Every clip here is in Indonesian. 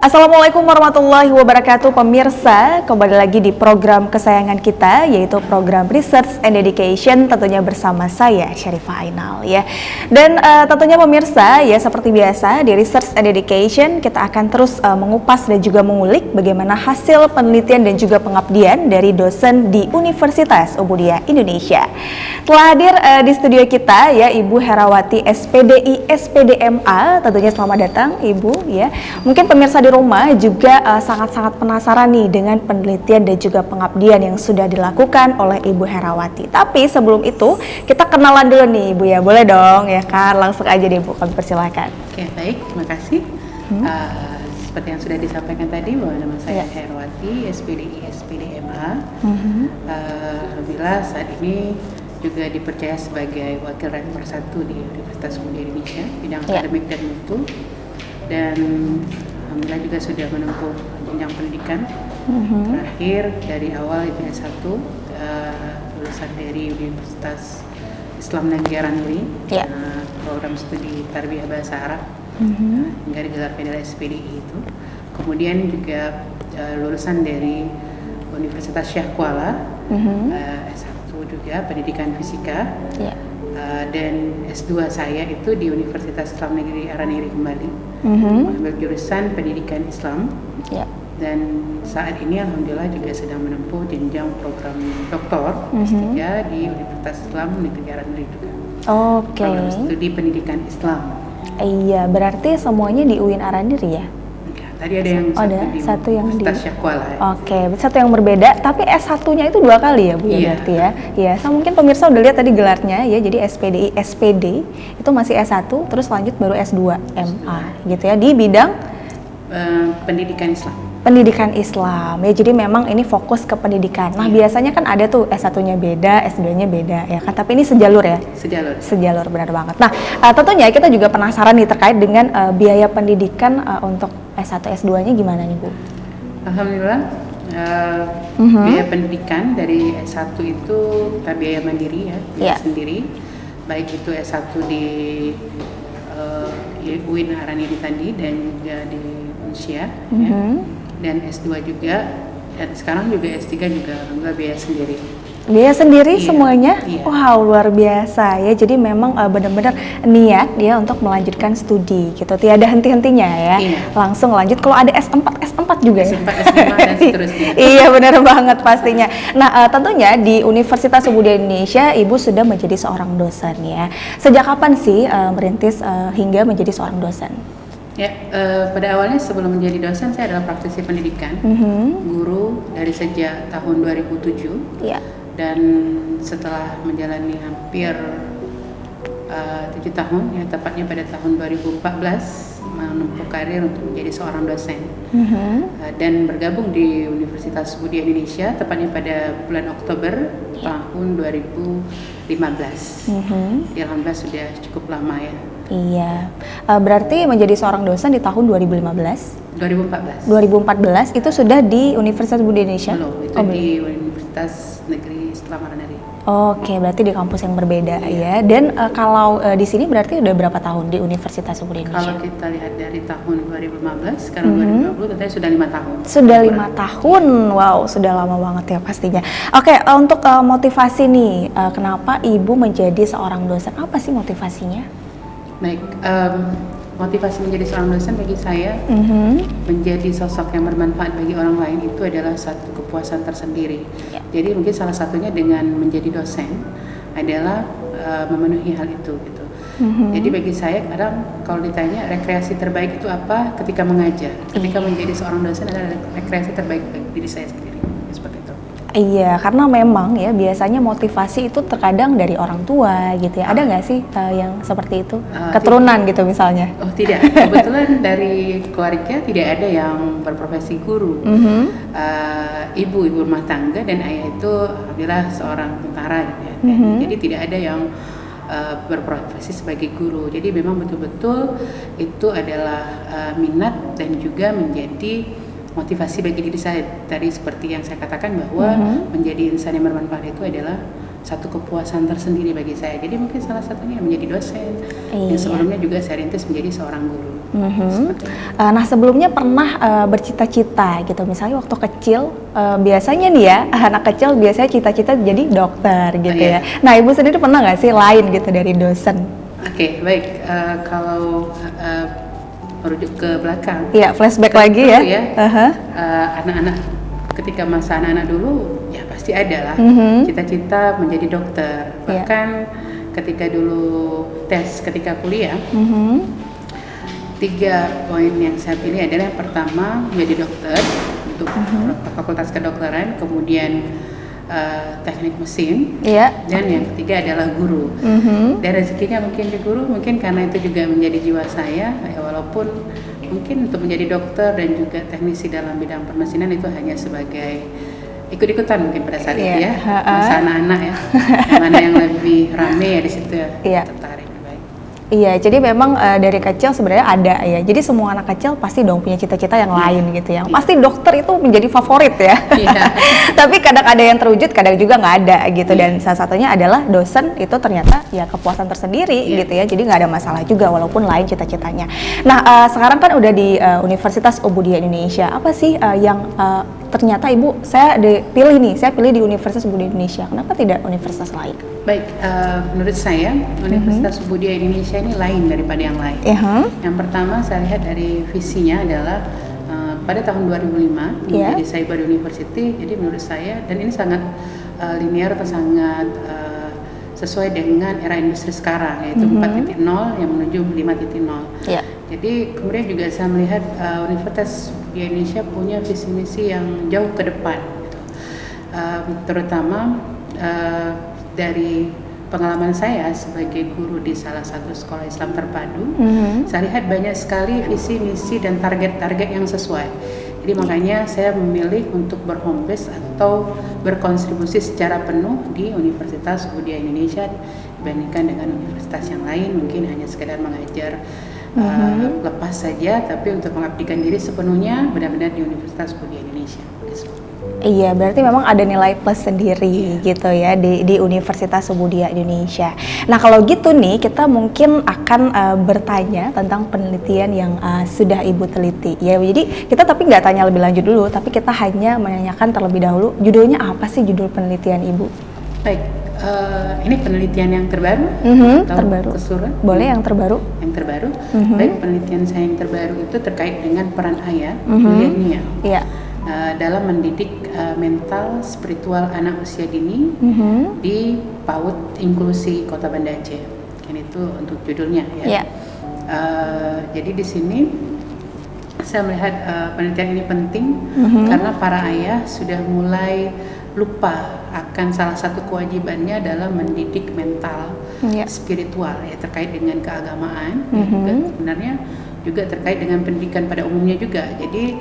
Assalamualaikum warahmatullahi wabarakatuh pemirsa, kembali lagi di program kesayangan kita yaitu program Research and Education, tentunya bersama saya Syarifah Ainal ya. Dan tentunya pemirsa ya, seperti biasa di Research and Education kita akan terus mengupas dan juga mengulik bagaimana hasil penelitian dan juga pengabdian dari dosen di Universitas Ubudiyah Indonesia. Telah hadir di studio kita ya Ibu Herawati SPDI SPDMA, tentunya selamat datang Ibu ya. Mungkin pemirsa di rumah juga sangat-sangat penasaran nih dengan penelitian dan juga pengabdian yang sudah dilakukan oleh Ibu Herawati. Tapi sebelum itu kita kenalan dulu nih Ibu ya, boleh dong ya kan? Langsung aja deh Bu, kami persilakan. Oke, baik, terima kasih. Seperti yang sudah disampaikan tadi bahwa nama saya Herawati SPDI SPDMA. Alhamdulillah saat ini juga dipercaya sebagai wakil rektor 1 di Universitas Ubudiyah Indonesia bidang akademik dan mutu, dan alhamdulillah juga sudah menempuh jenjang pendidikan. Terakhir dari awal itu S1 lulusan dari Universitas Islam Negeri Araniri, program studi Tarbiyah Bahasa Arab, hingga digelar PNL SPDI itu. Kemudian juga lulusan dari Universitas Syah Kuala, S1 juga pendidikan fisika, dan S2 saya itu di Universitas Islam Negeri Araniri kembali, mengambil jurusan pendidikan Islam, dan saat ini alhamdulillah juga sedang menempuh jenjang program doktor S3 di Universitas Islam Negeri Araniri juga. Program studi pendidikan Islam. Iya, berarti semuanya di UIN Araniri ya? Tadi ada yang satu yang di Universitas Syah Kuala. Satu yang berbeda, tapi S1-nya itu 2 kali ya Bu ya berarti ya. Iya, mungkin pemirsa udah lihat tadi gelarnya ya. Jadi SPDI SPD itu masih S1, terus lanjut baru S2 MA gitu ya di bidang pendidikan Islam. Pendidikan Islam ya, jadi memang ini fokus ke pendidikan. Nah biasanya kan ada tuh S1-nya beda, S2-nya beda ya kan, tapi ini sejalur ya? Sejalur, benar banget. Nah tentunya kita juga penasaran nih terkait dengan biaya pendidikan untuk S1, S2-nya gimana nih Bu? Alhamdulillah biaya pendidikan dari S1 itu biaya mandiri ya, sendiri, baik itu S1 di UIN Araniri tadi dan juga di Unsia, dan S2 juga, dan sekarang juga S3 juga enggak biaya sendiri. Biaya sendiri semuanya? Wow, luar biasa ya. Jadi memang benar-benar niat dia untuk melanjutkan studi gitu, tiada henti-hentinya ya. Langsung lanjut, kalau ada S4 juga S4, S5 dan seterusnya. Iya benar banget pastinya. Nah tentunya di Universitas Ubudiyah Indonesia Ibu sudah menjadi seorang dosen ya. Sejak kapan sih merintis hingga menjadi seorang dosen? Ya, pada awalnya sebelum menjadi dosen saya adalah praktisi pendidikan, guru dari sejak tahun 2007, dan setelah menjalani hampir 7 tahun, ya tepatnya pada tahun 2014 menempuh karir untuk menjadi seorang dosen, dan bergabung di Universitas Ubudiyah Indonesia tepatnya pada bulan Oktober tahun 2015. Alhamdulillah sudah cukup lama ya. Iya, berarti menjadi seorang dosen di tahun 2014 itu sudah di Universitas Ubudiyah Indonesia? Belum, itu di Universitas Negeri Islam Araniri. Oke, berarti di kampus yang berbeda ya. Dan kalau di sini berarti udah berapa tahun di Universitas Ubudiyah Indonesia? Kalau kita lihat dari tahun 2015, sekarang 2020 katanya sudah 5 tahun. Sudah 5 tahun, wow, sudah lama banget ya pastinya. Oke, untuk motivasi nih, kenapa Ibu menjadi seorang dosen? Apa sih motivasinya? Baik, motivasi menjadi seorang dosen bagi saya, menjadi sosok yang bermanfaat bagi orang lain itu adalah satu kepuasan tersendiri. Jadi mungkin salah satunya dengan menjadi dosen adalah memenuhi hal itu gitu. Jadi bagi saya kadang kalau ditanya rekreasi terbaik itu apa ketika mengajar, ketika menjadi seorang dosen adalah rekreasi terbaik bagi diri saya sendiri, seperti itu. Iya, karena memang ya biasanya motivasi itu terkadang dari orang tua gitu ya. Ada nggak sih yang seperti itu? Keturunan gitu misalnya? Oh tidak, kebetulan dari keluarga tidak ada yang berprofesi guru. Ibu rumah tangga dan ayah itu alhamdulillah seorang tentara gitu ya. Jadi tidak ada yang berprofesi sebagai guru. Jadi memang betul-betul itu adalah minat dan juga menjadi motivasi bagi diri saya. Tadi seperti yang saya katakan bahwa menjadi insan yang bermanfaat itu adalah satu kepuasan tersendiri bagi saya. Jadi mungkin salah satunya menjadi dosen. Yang sebelumnya juga saya rintis menjadi seorang guru. Seperti itu. Nah sebelumnya pernah bercita-cita gitu, misalnya waktu kecil biasanya nih ya anak kecil biasanya cita-cita jadi dokter gitu Iya. ya. Nah ibu sendiri pernah nggak sih lain gitu dari dosen? Oke, baik. Kalau merujuk ke belakang, Iya, flashback lagi dulu ya. Aha. anak-anak ketika masa anak-anak dulu ya pasti ada lah cita-cita menjadi dokter. Iya. Bahkan ketika dulu tes ketika kuliah, 3 poin yang saya pilih adalah yang pertama menjadi dokter untuk fakultas kedokteran, kemudian teknik mesin, Iya. dan yang ketiga adalah guru. Dan rezekinya mungkin di guru, mungkin karena itu juga menjadi jiwa saya, ya walaupun mungkin untuk menjadi dokter dan juga teknisi dalam bidang permesinan itu hanya sebagai ikut-ikutan mungkin pada saat itu ya, masa anak-anak ya, yang mana yang lebih rame ya di situ ya, Iya. tertarik. Baik. Iya, jadi memang dari kecil sebenarnya ada ya. Jadi semua anak kecil pasti dong punya cita-cita yang lain gitu ya. Pasti dokter itu menjadi favorit ya. Iya. Tapi kadang ada yang terwujud, kadang juga nggak ada gitu. Dan salah satunya adalah dosen itu ternyata ya kepuasan tersendiri gitu ya. Jadi nggak ada masalah juga walaupun lain cita-citanya. Nah sekarang kan udah di Universitas Ubudia Indonesia. Apa sih yang ternyata ibu saya dipilih nih? Saya pilih di Universitas Ubudia Indonesia. Kenapa tidak universitas lain? Baik, menurut saya Universitas Ubudia Indonesia ini lain daripada yang lain. Yang pertama saya lihat dari visinya adalah pada tahun 2005 menjadi Cyber University. Jadi menurut saya, dan ini sangat linear atau sangat sesuai dengan era industri sekarang, yaitu 4.0 yang menuju 5.0. Jadi kemudian juga saya melihat Universitas Ubudia Indonesia punya visi misi yang jauh ke depan, gitu. Terutama dari pengalaman saya sebagai guru di salah satu sekolah Islam terpadu, saya lihat banyak sekali visi misi dan target-target yang sesuai. Jadi makanya saya memilih untuk berhome base atau berkontribusi secara penuh di Universitas Ubudia Indonesia dibandingkan dengan universitas yang lain mungkin hanya sekedar mengajar lepas saja, tapi untuk mengabdikan diri sepenuhnya benar-benar di Universitas Ubudia Indonesia. Iya, berarti memang ada nilai plus sendiri gitu ya di Universitas Ubudia Indonesia. Nah kalau gitu nih kita mungkin akan bertanya tentang penelitian yang sudah ibu teliti. Ya, jadi kita tapi nggak tanya lebih lanjut dulu, tapi kita hanya menanyakan terlebih dahulu judulnya apa sih judul penelitian ibu? Baik, ini penelitian yang terbaru atau terbaru. keseluruhan? Boleh yang terbaru. Yang terbaru. Baik, penelitian saya yang terbaru itu terkait dengan peran ayah milenial. Iya. Dalam mendidik mental spiritual anak usia dini di PAUD Inklusi Kota Banda Aceh. Ini itu untuk judulnya ya. Jadi di sini saya melihat penelitian ini penting karena para ayah sudah mulai lupa akan salah satu kewajibannya dalam mendidik mental spiritual ya, terkait dengan keagamaan ya, juga sebenarnya juga terkait dengan pendidikan pada umumnya juga. Jadi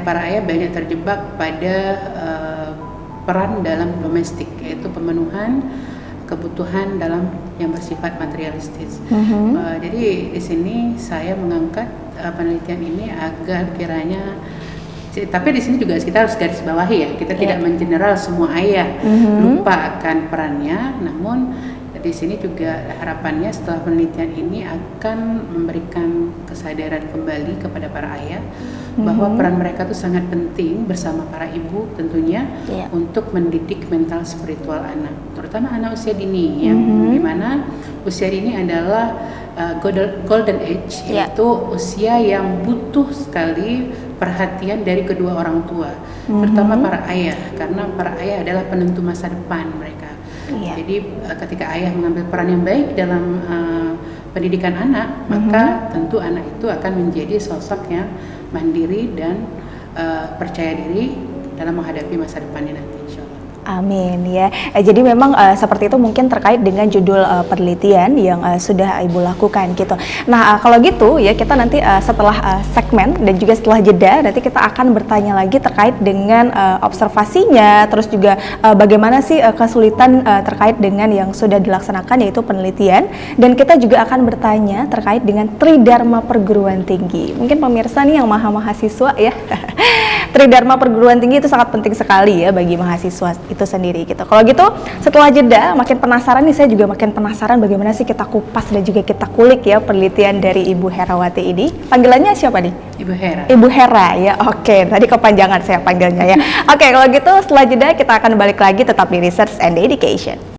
para ayah banyak terjebak pada peran dalam domestik, yaitu pemenuhan kebutuhan dalam yang bersifat materialistis. Jadi di sini saya mengangkat penelitian ini agar kiranya, tapi di sini juga kita harus garis bawahi ya, kita tidak mengeneral semua ayah lupa akan perannya, namun di sini juga harapannya setelah penelitian ini akan memberikan kesadaran kembali kepada para ayah bahwa peran mereka itu sangat penting bersama para ibu tentunya untuk mendidik mental spiritual anak, terutama anak usia dini yang dimana usia dini adalah golden age, yaitu usia yang butuh sekali perhatian dari kedua orang tua, terutama para ayah, karena para ayah adalah penentu masa depan mereka. Jadi ketika ayah mengambil peran yang baik dalam pendidikan anak, maka tentu anak itu akan menjadi sosok yang mandiri dan percaya diri dalam menghadapi masa depannya nanti, insya Allah. Amin ya. Jadi memang seperti itu mungkin terkait dengan judul penelitian yang sudah ibu lakukan gitu. Nah kalau gitu ya kita nanti setelah segmen dan juga setelah jeda nanti kita akan bertanya lagi terkait dengan observasinya, terus juga bagaimana sih kesulitan terkait dengan yang sudah dilaksanakan yaitu penelitian, dan kita juga akan bertanya terkait dengan Tridharma Perguruan Tinggi. Mungkin pemirsa nih yang mahasiswa ya Tridharma perguruan tinggi itu sangat penting sekali ya bagi mahasiswa itu sendiri gitu. Kalau gitu setelah jeda makin penasaran nih, saya juga makin penasaran bagaimana sih kita kupas dan juga kita kulik ya penelitian dari Ibu Herawati ini. Panggilannya siapa nih? Ibu Hera. Ibu Hera ya, oke. Tadi kepanjangan saya panggilnya ya. Oke, kalau gitu setelah jeda kita akan balik lagi tetap di Research and Education.